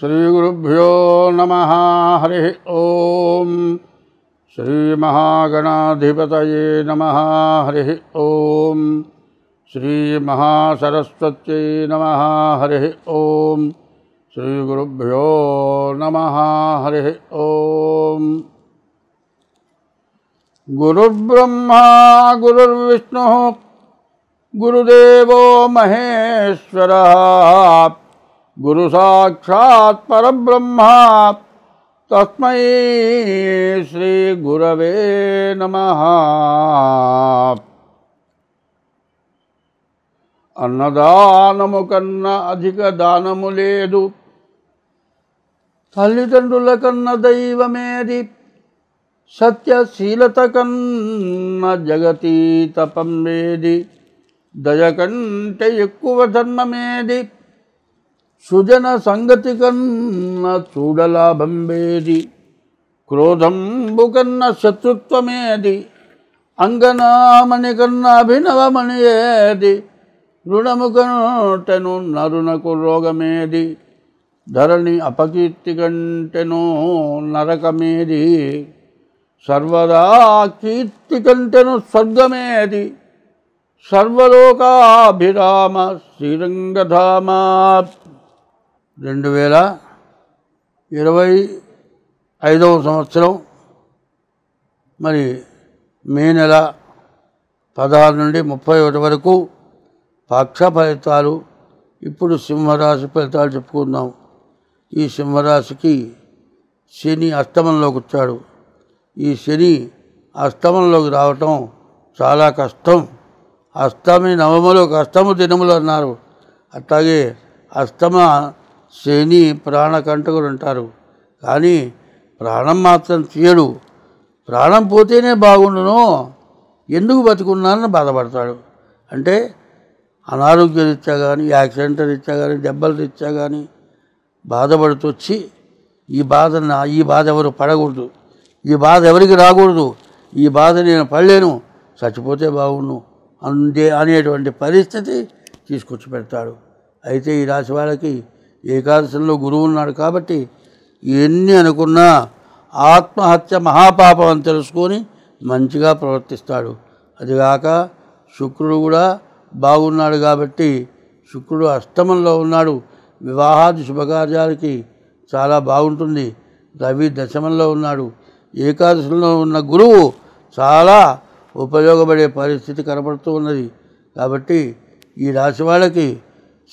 श्रीगुरुभ्यो नमः। हरि ओम। श्रीमहागणाधिपतये नमः। हरि ओम। श्रीमहासरस्वत्यै नमः। हरि ओम। श्रीगुरुभ्यो नमः। हरि ओम। गुरुर्ब्रह्मा गुरुर्विष्णुः गुरुदेवो महेश्वरः गुरु साक्षात् परब्रह्म तस्मै श्री गुरवे नमः। అన్నదానము కన్నా అధిక దానము లేదు, తల్లిదండ్రుల కన్న దైవమేది, సత్యశీలత కన్న జగతీత పంబేది, దయ కంటే ఎక్కువ ధర్మమేది, సుజన సంగతి కన్న చూడలాభంబేది, క్రోధంబు కన్న శత్రుత్వమేది, అంగనామణి కన్న అభినవమణి ఏది, రుణము కంటెను నరునకు రోగమేది, ధరణి అపకీర్తి కంటెను నరకమేది, సర్వదా కీర్తి కంటెను స్వర్గమేది, సర్వలోకాభిరామ శ్రీరంగధామ. 2025వ సంవత్సరం మరి మే నెల 16 నుండి 31 వరకు పక్ష ఫలితాలు. ఇప్పుడు సింహరాశి ఫలితాలు చెప్పుకుందాం. ఈ సింహరాశికి శని అష్టమంలోకి వచ్చాడు. ఈ శని అష్టమంలోకి రావటం చాలా కష్టం. అష్టమి నవములు కష్టము దినములు అన్నారు. అట్లాగే అష్టమ శని ప్రాణకంటకుడు అంటారు. కానీ ప్రాణం మాత్రం తీయడు. ప్రాణం పోతేనే బాగుండును, ఎందుకు బతుకున్నానని బాధపడతాడు. అంటే అనారోగ్య రీత్యా కానీ, యాక్సిడెంట్ రీత్యా కానీ, దెబ్బల రీత్యా కానీ బాధపడుతూ వచ్చి ఈ బాధ ఎవరు పడకూడదు, ఈ బాధ ఎవరికి రాకూడదు, ఈ బాధ నేను పడలేను, చచ్చిపోతే బాగుండు అనేటువంటి పరిస్థితి తీసుకొచ్చి పెడతాడు. అయితే ఈ రాశి వాళ్ళకి ఏకాదశంలో గురువు ఉన్నాడు కాబట్టి ఎన్ని అనుకున్నా ఆత్మహత్య మహాపాపం అని తెలుసుకొని మంచిగా ప్రవర్తిస్తాడు. అదిగాక శుక్రుడు కూడా బాగున్నాడు కాబట్టి, శుక్రుడు అష్టమంలో ఉన్నాడు, వివాహాది శుభకార్యాలకి చాలా బాగుంటుంది. రవి దశమంలో ఉన్నాడు. ఏకాదశంలో ఉన్న గురువు చాలా ఉపయోగపడే పరిస్థితి కనపడుతూ ఉన్నది. కాబట్టి ఈ రాశి వాళ్ళకి,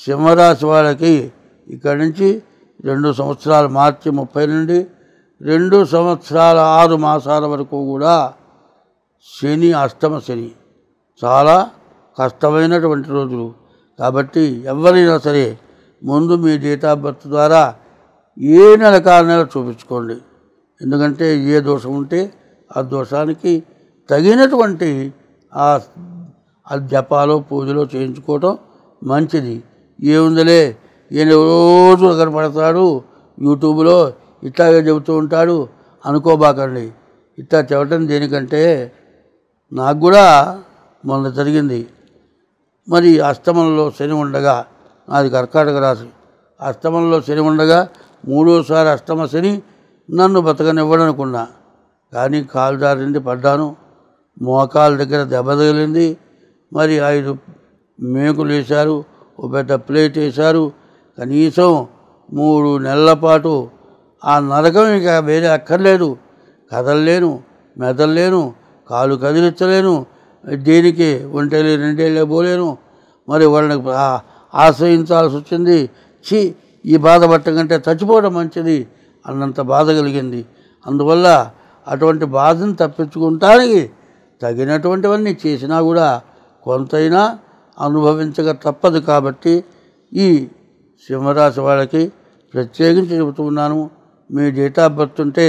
సింహరాశి వాళ్ళకి ఇక్కడి నుంచి 2 సంవత్సరాలు, మార్చి 30 నుండి 2 సంవత్సరాల 6 మాసాల వరకు కూడా శని, అష్టమ శని చాలా కష్టమైనటువంటి రోజులు. కాబట్టి ఎవరైనా సరే ముందు మీ డేట్ ఆఫ్ బర్త్ ద్వారా ఏ నెల కారణాలు చూపించుకోండి. ఎందుకంటే ఏ దోషం ఉంటే ఆ దోషానికి తగినటువంటి ఆ జపాలో పూజలో చేయించుకోవటం మంచిది. ఏముందలే ఈయన రోజు కనపడతాడు యూట్యూబ్లో ఇట్లాగే చెబుతూ ఉంటాడు అనుకోబాకండి. ఇట్లా చెప్పటం దేనికంటే నాకు కూడా మొన్న జరిగింది. మరి అష్టమంలో శని ఉండగా, నాది కర్కాటక రాశి, అష్టమంలో శని ఉండగా 3వసారి అష్టమ శని నన్ను బతకనివ్వడనుకున్నా. కానీ కాలు జారింది, పడ్డాను, మోకాల దగ్గర దెబ్బ తగిలింది. మరి 5 మేకులు వేశారు, ఓ పెద్ద ప్లేట్ వేశారు. కనీసం 3 నెలల పాటు ఆ నరకం ఇక వేరే అక్కర్లేదు. కదలలేను, మెదలలేను, కాలు కదిలించలేను, దేనికి ఒంటేళ్ళు 2 ఏళ్ళే పోలేను. మరి వాళ్ళని ఆశ్రయించాల్సి వచ్చింది. ఈ బాధ పట్టకంటే చచ్చిపోవడం మంచిది అన్నంత బాధ కలిగింది. అందువల్ల అటువంటి బాధను తప్పించుకుంటానికి తగినటువంటివన్నీ చేసినా కూడా కొంతైనా అనుభవించక తప్పదు. కాబట్టి ఈ సింహరాశి వాళ్ళకి ప్రత్యేకించి చెబుతున్నాను. మీ డేట్ ఆఫ్ బర్త్ ఉంటే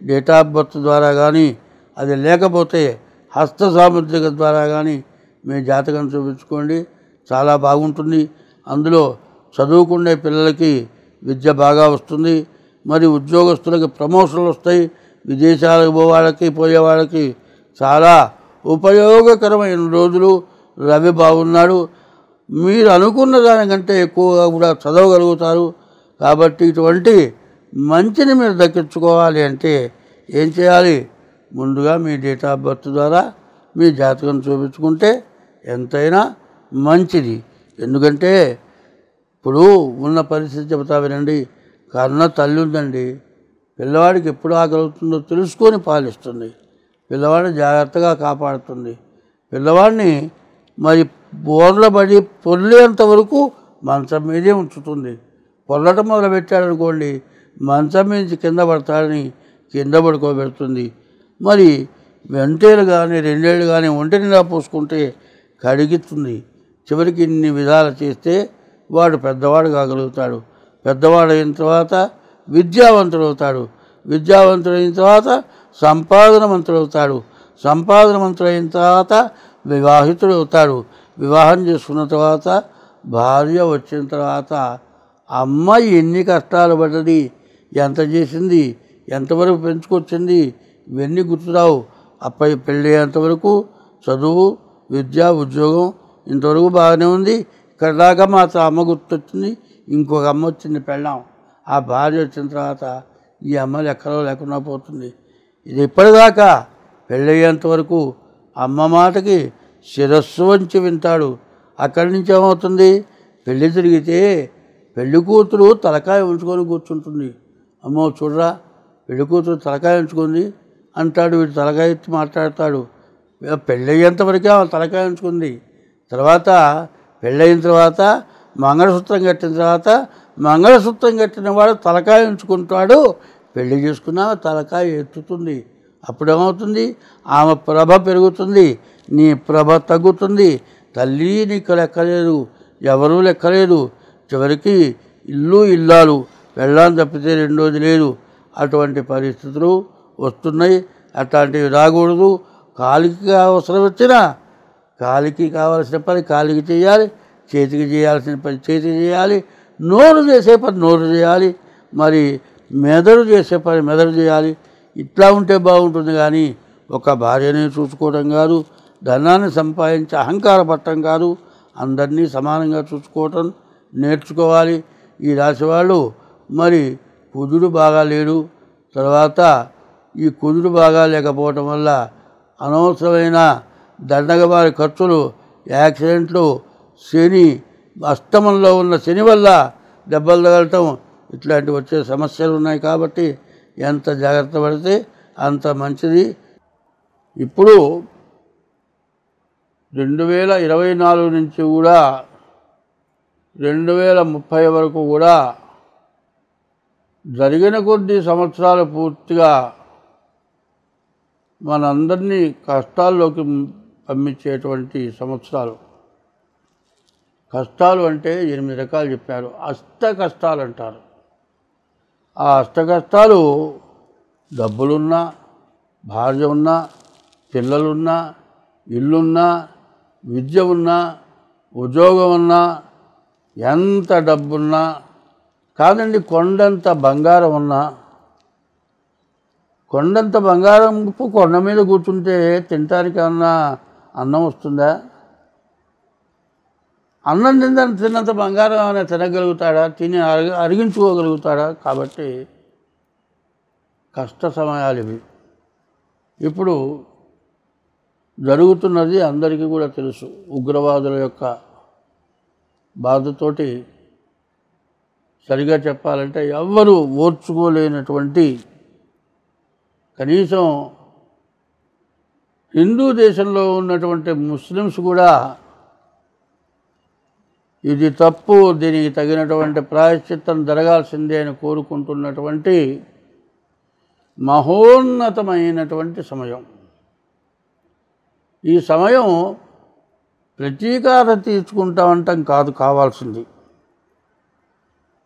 డేట్ ఆఫ్ బర్త్ ద్వారా కానీ, అది లేకపోతే హస్త సాముద్రిక ద్వారా కానీ మీ జాతకం చూపించుకోండి, చాలా బాగుంటుంది. అందులో చదువుకునే పిల్లలకి విద్య బాగా వస్తుంది. మరి ఉద్యోగస్తులకి ప్రమోషన్లు వస్తాయి. విదేశాలకు పోయేవాళ్ళకి చాలా ఉపయోగకరమైన రోజులు. రవి బాగున్నాడు. మీరు అనుకున్న దానికంటే ఎక్కువగా కూడా చదవగలుగుతారు. కాబట్టి ఇటువంటి మంచిని మీరు దక్కించుకోవాలి అంటే ఏం చేయాలి? ముందుగా మీ డేట్ ఆఫ్ బర్త్ ద్వారా మీ జాతకం చూపించుకుంటే ఎంతైనా మంచిది. ఎందుకంటే ఇప్పుడు ఉన్న పరిస్థితి చెబుతా వినండి. కన్న తల్లి ఉందండి, పిల్లవాడికి ఎప్పుడు ఆకలుతుందో తెలుసుకొని పాలిస్తుంది, పిల్లవాడిని జాగ్రత్తగా కాపాడుతుంది, పిల్లవాడిని మరి బోర్లబడి పొర్లేంత వరకు మంచం మీదే ఉంచుతుంది. పొర్లటం మొదలుపెట్టాడనుకోండి మంచం నుంచి కింద పడతాడని కింద పడుకోబెడుతుంది. మరి వెంటేలు కానీ 2 ఏళ్ళు కానీ ఒంటి నిండా పోసుకుంటే కడిగిస్తుంది. చివరికి ఇన్ని విధాలు చేస్తే వాడు పెద్దవాడు కాగలుగుతాడు. పెద్దవాడైన తర్వాత విద్యావంతుడవుతాడు. విద్యావంతుడైన తర్వాత సంపాదనవంతుడవుతాడు. సంపాదనవంతుడైన తర్వాత వివాహితుడవుతాడు. వివాహం చేసుకున్న తర్వాత భార్య వచ్చిన తర్వాత అమ్మాయి ఎన్ని కష్టాలు పడ్డది, ఎంత చేసింది, ఎంతవరకు పెంచుకొచ్చింది, ఇవన్నీ గుర్తురావు. అబ్బాయి పెళ్ళి అయ్యేంతవరకు చదువు, విద్య, ఉద్యోగం ఇంతవరకు బాగానే ఉంది. ఇక్కడ దాకా మా అమ్మ గుర్తొచ్చింది, ఇంకొక అమ్మ వచ్చింది పెళ్ళాం. ఆ భార్య వచ్చిన తర్వాత ఈ అమ్మ ఎక్కడో లేకుండా పోతుంది. ఇది ఇప్పటిదాకా పెళ్ళయ్యేంత వరకు అమ్మ మాటకి శిరస్సు వంచి వింటాడు. అక్కడి నుంచి ఏమవుతుంది? పెళ్ళి తిరిగితే పెళ్లి కూతురు తలకాయ ఉంచుకొని కూర్చుంటుంది. అమ్మో చూడరా పెళ్లి కూతురు తలకాయ ఉంచుకుంది అంటాడు. వీడు తలకాయ ఎత్తి మాట్లాడతాడు. పెళ్ళయ్యేంతవరకే ఆమె తలకాయ ఉంచుకుంది. తర్వాత పెళ్ళయిన తర్వాత మంగళసూత్రం కట్టిన తర్వాత మంగళసూత్రం కట్టిన వాడు తలకాయ ఉంచుకుంటాడు. పెళ్లి చేసుకున్న తలకాయ ఎత్తుతుంది. అప్పుడేమవుతుంది? ఆమె ప్రభ పెరుగుతుంది, నీ ప్రభ తగ్గుతుంది. తల్లి నీకు లెక్కలేదు, ఎవరూ లెక్కలేదు. చివరికి ఇల్లు ఇల్లాలు వెళ్ళాలని తప్పితే రెండోది లేదు. అటువంటి పరిస్థితులు వస్తున్నాయి. అట్లాంటివి రాకూడదు. కాలికి అవసరం వచ్చినా కాలికి కావాల్సిన పని కాలికి చేయాలి, చేతికి చేయాల్సిన పని చేతికి చేయాలి, నోరు చేసే పని నోరు చేయాలి, మరి మెదడు చేసే పని మెదడు చేయాలి. ఇట్లా ఉంటే బాగుంటుంది. కానీ ఒక భార్యని చూసుకోవడం కాదు, ధనాన్ని సంపాదించి అహంకారపడటం కాదు, అందరినీ సమానంగా చూసుకోవటం నేర్చుకోవాలి. ఈ రాశి వాళ్ళు మరి కుజుడు బాగా లేడు. తర్వాత ఈ కుజుడు బాగా లేకపోవటం వల్ల అనవసరమైన దండగబారి ఖర్చులు, యాక్సిడెంట్లు, శని అష్టమంలో ఉన్న శని వల్ల దెబ్బలు తగలటం ఇట్లాంటివి వచ్చే సమస్యలు ఉన్నాయి. కాబట్టి ఎంత జాగ్రత్త పడితే అంత మంచిది. ఇప్పుడు 2024 నుంచి కూడా 2030 వరకు కూడా జరిగిన కొద్ది సంవత్సరాలు పూర్తిగా మనందరినీ కష్టాల్లోకి పంపించేటువంటి సంవత్సరాలు. కష్టాలు అంటే 8 రకాలు చెప్పారు. అష్ట కష్టాలు అంటారు. ఆ అష్ట కష్టాలు డబ్బులున్నా, భార్య ఉన్నా, పిల్లలున్నా, ఇల్లున్నా, విద్య ఉన్నా, ఉద్యోగం ఉన్నా, ఎంత డబ్బున్నా కాదండి, కొండంత బంగారం ఉన్నా. కొండంత బంగారం కొండ మీద కూర్చుంటే తినటానికి అన్నా అన్నం వస్తుందా? అన్నం తిన్నంత బంగారం అనే తినగలుగుతాడా? తిని అరిగించుకోగలుగుతాడా? కాబట్టి కష్ట సమయాలు ఇవి. ఇప్పుడు జరుగుతున్నది అందరికీ కూడా తెలుసు. ఉగ్రవాదుల యొక్క బాధతోటి సరిగా చెప్పాలంటే ఎవ్వరూ ఓర్చుకోలేనటువంటి, కనీసం హిందూ దేశంలో ఉన్నటువంటి ముస్లిమ్స్ కూడా ఇది తప్పు, దీనికి తగినటువంటి ప్రాయశ్చిత్తం జరగాల్సిందే అని కోరుకుంటున్నటువంటి మహోన్నతమైనటువంటి సమయం. ఈ సమయం ప్రతీకారం తీర్చుకుంటామంటాం కాదు కావాల్సింది.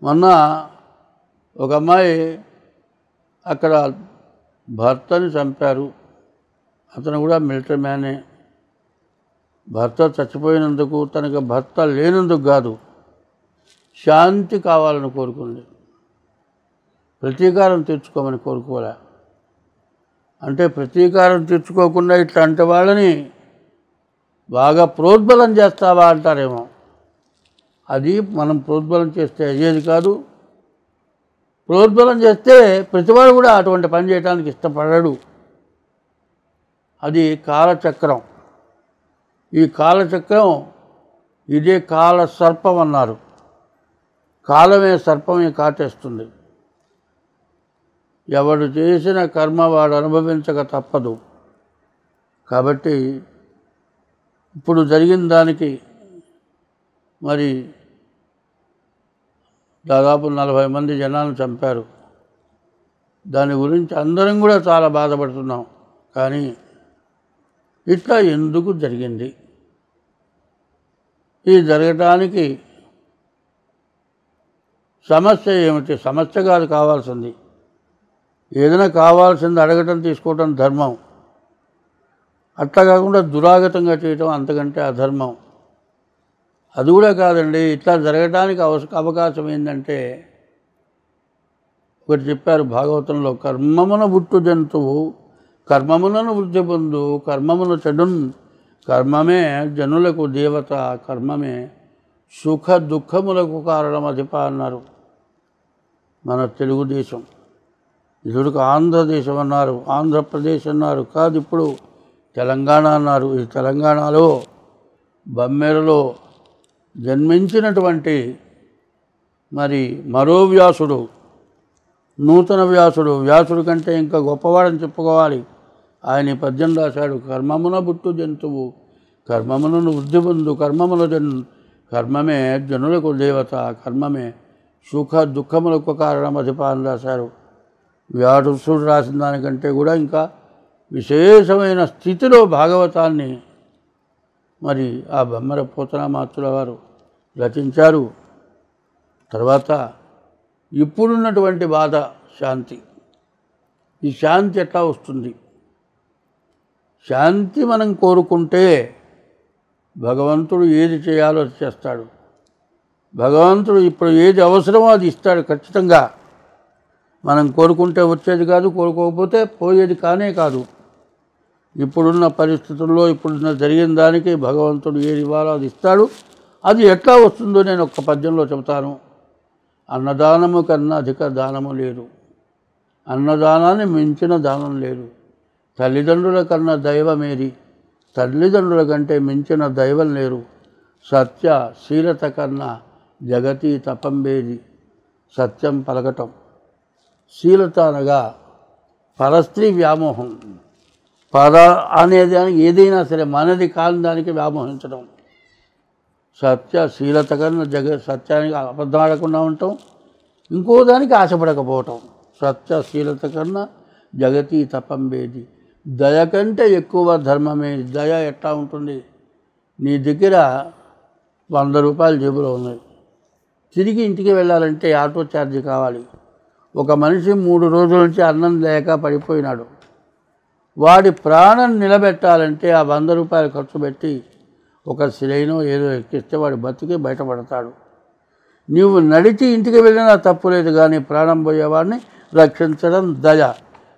మొన్న ఒక అమ్మాయి అక్కడ భర్తని చంపారు. అతను కూడా మిలిటరీ మ్యానే. భర్త చచ్చిపోయినందుకు, తనకు భర్త లేనందుకు కాదు, శాంతి కావాలని కోరుకుంది. ప్రతీకారం తీర్చుకోమని కోరుకోలే. అంటే ప్రతీకారం తీర్చుకోకుండా ఇట్లాంటి వాళ్ళని బాగా ప్రోద్బలం చేస్తావా అంటారేమో. అది మనం ప్రోద్బలం చేస్తే అయ్యేది కాదు. ప్రోద్బలం చేస్తే ప్రతివాడు కూడా అటువంటి పని చేయడానికి ఇష్టపడడు. అది కాలచక్రం. ఈ కాలచక్రం ఇదే కాల సర్పం అన్నారు. కాలమే సర్పమే కాటేస్తుంది. ఎవడు చేసిన కర్మ వాడు అనుభవించక తప్పదు. కాబట్టి ఇప్పుడు జరిగిన దానికి మరి దాదాపు 40 మంది జనాలను చంపారు. దాని గురించి అందరం కూడా చాలా బాధపడుతున్నాం. కానీ ఇట్లా ఎందుకు జరిగింది? ఈ జరగటానికి సమస్య ఏమిటి? సమస్య కాదు కావాల్సింది. ఏదైనా కావాల్సింది అడగటం తీసుకోవటం ధర్మం. అట్లా కాకుండా దురాగతంగా చేయటం అంతకంటే అధర్మం. అది కూడా కాదండి. ఇట్లా జరగడానికి అవకాశం ఏంటంటే ఒకటి చెప్పారు భాగవతంలో, కర్మమున పుట్టు జంతువు కర్మములను వృద్ధి పొందు కర్మమును చెడున్ కర్మమే జనులకు దేవత కర్మమే సుఖ దుఃఖములకు కారణం అధిప అన్నారు. మన తెలుగుదేశం ఇదివరకు ఆంధ్రదేశం అన్నారు, ఆంధ్రప్రదేశ్ అన్నారు, కాదు ఇప్పుడు తెలంగాణ అన్నారు. ఈ తెలంగాణలో బమ్మెరలో జన్మించినటువంటి మరి మరో వ్యాసుడు, నూతన వ్యాసుడు, వ్యాసుడు కంటే ఇంకా గొప్పవాడని చెప్పుకోవాలి. ఆయన పద్యం రాశాడు, కర్మమున పుట్టు జంతువు కర్మములను వృద్ధి పొందు కర్మమే జనులకు దేవత కర్మమే సుఖ దుఃఖములకు కారణం అధిప అని రాశారు. వ్యాసుడు రాసిన దానికంటే కూడా ఇంకా విశేషమైన స్థితిలో భాగవతాన్ని మరి ఆ బొమ్మర పోతనామాత్రుల వారు రచించారు. తర్వాత ఇప్పుడున్నటువంటి బాధ శాంతి. ఈ శాంతి ఎట్లా వస్తుంది? శాంతి మనం కోరుకుంటే భగవంతుడు ఏది చేయాలో అది చేస్తాడు. భగవంతుడు ఇప్పుడు ఏది అవసరమో అది ఇస్తాడు ఖచ్చితంగా. మనం కోరుకుంటే వచ్చేది కాదు, కోరుకోకపోతే పోయేది కానే కాదు. ఇప్పుడున్న పరిస్థితుల్లో ఇప్పుడున్న జరిగిన దానికి భగవంతుడు ఏది ఇవ్వాలో అది ఇస్తాడు. అది ఎట్లా వస్తుందో నేను ఒక్క పద్యంలో చెబుతాను. అన్నదానము కన్నా అధిక దానము లేదు, అన్నదానాన్ని మించిన దానం లేదు. తల్లిదండ్రుల కన్నా దైవమేది, తల్లిదండ్రుల కంటే మించిన దైవం లేరు. సత్య శీలత కన్నా జగతి తపంబేది. సత్యం పలకటం, శీలత అనగా పరస్త్రీ వ్యామోహం. పర అనేదానికి ఏదైనా సరే మనది కాని దానికి వ్యామోహించడం. సత్యశీలత కన్నా సత్యానికి అబద్ధం ఆడకుండా ఉండటం, ఇంకో దానికి ఆశపడకపోవటం. సత్యశీలత కన్నా జగతి తపంబేది. దయ కంటే ఎక్కువ ధర్మమే. దయ ఎట్లా ఉంటుంది? నీ దగ్గర 100 రూపాయలు జేబులో ఉన్నాయి, తిరిగి ఇంటికి వెళ్ళాలంటే ఆటో ఛార్జీ కావాలి. ఒక మనిషి 3 రోజుల నుంచి అన్నం లేక పడిపోయినాడు. వాడి ప్రాణం నిలబెట్టాలంటే ఆ 100 రూపాయలు ఖర్చు పెట్టి ఒక సిలైనో ఏదో ఎక్కిస్తే వాడు బతికి బయటపడతాడు. నీవు నడిచి ఇంటికి వెళ్ళినా తప్పులేదు, కానీ ప్రాణం పోయేవాడిని రక్షించడం దయ.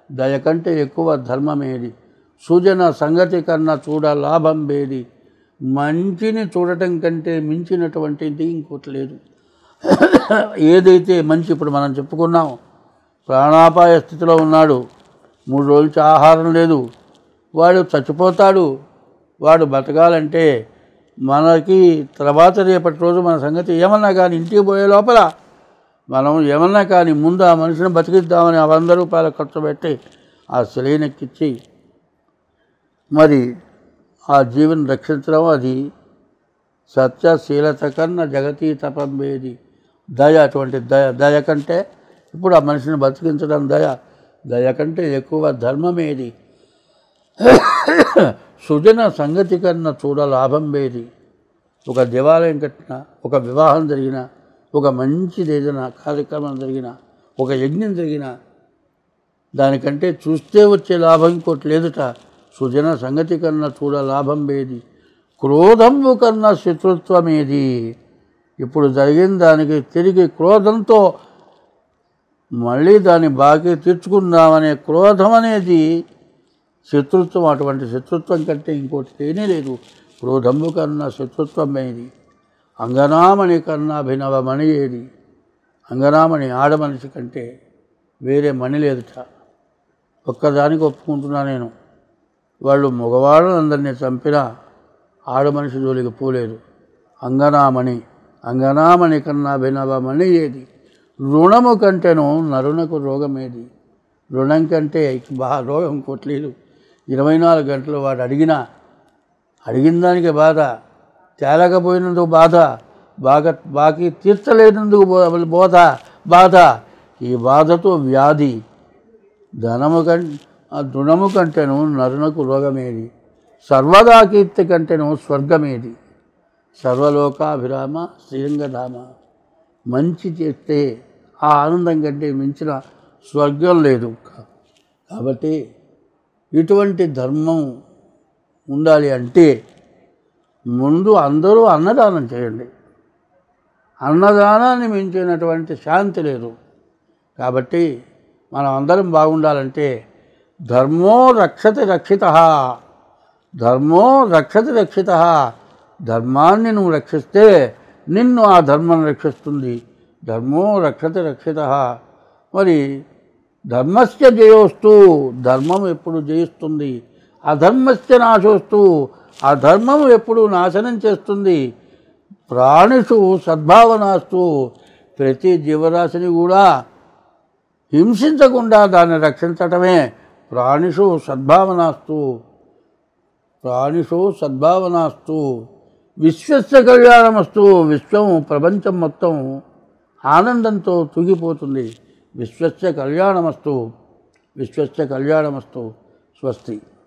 దయ కంటే ఎక్కువ ధర్మమేది. సుజన సంగతి కన్నా చూడ లాభం బేది. మంచిని చూడటం కంటే మించినటువంటిది ఇంకోటి లేదు. ఏదైతే మంచి, ఇప్పుడు మనం చెప్పుకున్నాం, ప్రాణాపాయ స్థితిలో ఉన్నాడు, 3 రోజుల నుంచి ఆహారం లేదు, వాడు చచ్చిపోతాడు. వాడు బతకాలంటే మనకి తర్వాత రేపటి రోజు మన సంగతి ఏమన్నా కానీ ఇంటికి పోయే లోపల మనం ఏమన్నా కానీ ముందు ఆ మనిషిని బతికిద్దామని 100 రూపాయలు ఖర్చు పెట్టి ఆ శిలైనెక్కిచ్చి మరి ఆ జీవిని రక్షించడం, అది సత్యశీలత కన్నా జగతి తపంబేది. దయ, అటువంటి దయ కంటే ఇప్పుడు ఆ మనిషిని బతికించడం దయ. దయ కంటే ఎక్కువ ధర్మమేది. సుజన సంగతి కన్నా చూడ లాభం వేది. ఒక దేవాలయం కట్టినా, ఒక వివాహం జరిగినా, ఒక మంచిది ఏదైనా కార్యక్రమం జరిగినా, ఒక యజ్ఞం జరిగినా, దానికంటే చూస్తే వచ్చే లాభం ఇంకోటి లేదుట. సుజన సంగతి కన్నా చూడ లాభం వేది. క్రోధము కన్నా శత్రుత్వమేది. ఇప్పుడు జరిగిన దానికి తిరిగి క్రోధంతో మళ్ళీ దాన్ని బాకీ తీర్చుకుందామనే క్రోధం అనేది శత్రుత్వం. అటువంటి శత్రుత్వం కంటే ఇంకోటి తేనే లేదు. క్రోధము కన్నా శత్రుత్వమేది. అంగనామణి కన్నా అభినవమణి ఏది. అంగనామణి ఆడమనిషి కంటే వేరే మణి లేదుట. ఒక్కదానికి ఒప్పుకుంటున్నా నేను. వాళ్ళు మగవాళ్ళందరినీ చంపినా ఆడమనిషి జోలికి పోలేదు. అంగనామణి, అంగనామణి కన్నా వినవమణి ఏది, రుణము కంటేను నరునకు రోగమేది. రుణం కంటే రోగం కొట్లేదు. 24 గంటలు వాడు అడిగిన దానికి బాధ, తేలకపోయినందుకు బాధ, బాకీ తీర్చలేనందుకు బాధ. ఈ బాధతో వ్యాధి. ధృణము కంటేను నరునకు రోగమేది, సర్వదా కీర్తి కంటేను స్వర్గమేది. సర్వలోకాభిరామ శ్రీరంగధామ. మంచి చేస్తే ఆ ఆనందం కంటే మించిన స్వర్గం లేదు. కాబట్టి ఇటువంటి ధర్మం ఉండాలి అంటే ముందు అందరూ అన్నదానం చేయండి. అన్నదానాన్ని మించినటువంటి శాంతి లేదు. కాబట్టి మనం అందరం బాగుండాలంటే ధర్మో రక్షతి రక్షితః, ధర్మో రక్షతి రక్షితః. ధర్మాన్ని నువ్వు రక్షిస్తే నిన్ను ఆ ధర్మం రక్షిస్తుంది. ధర్మో రక్షతి రక్షితః. మరి ధర్మస్య జయోస్తు, ధర్మం ఎప్పుడు జయిస్తుంది. అధర్మస్య నాశోస్తు, అధర్మము ఎప్పుడు నాశనం చేస్తుంది. ప్రాణిషు సద్భావనాస్తు, ప్రతి జీవరాశిని కూడా హింసించకుండా దాన్ని రక్షించటమే ప్రాణిషు సద్భావనాస్తు. ప్రాణిషు సద్భావనాస్తు. విశ్వస్య కళ్యాణమస్తు. విశ్వం, ప్రపంచం మొత్తం ఆనందంతో తూగిపోతుంది. విశ్వస్య కళ్యాణమస్తు. విశ్వస్య కళ్యాణమస్తు. స్వస్తి.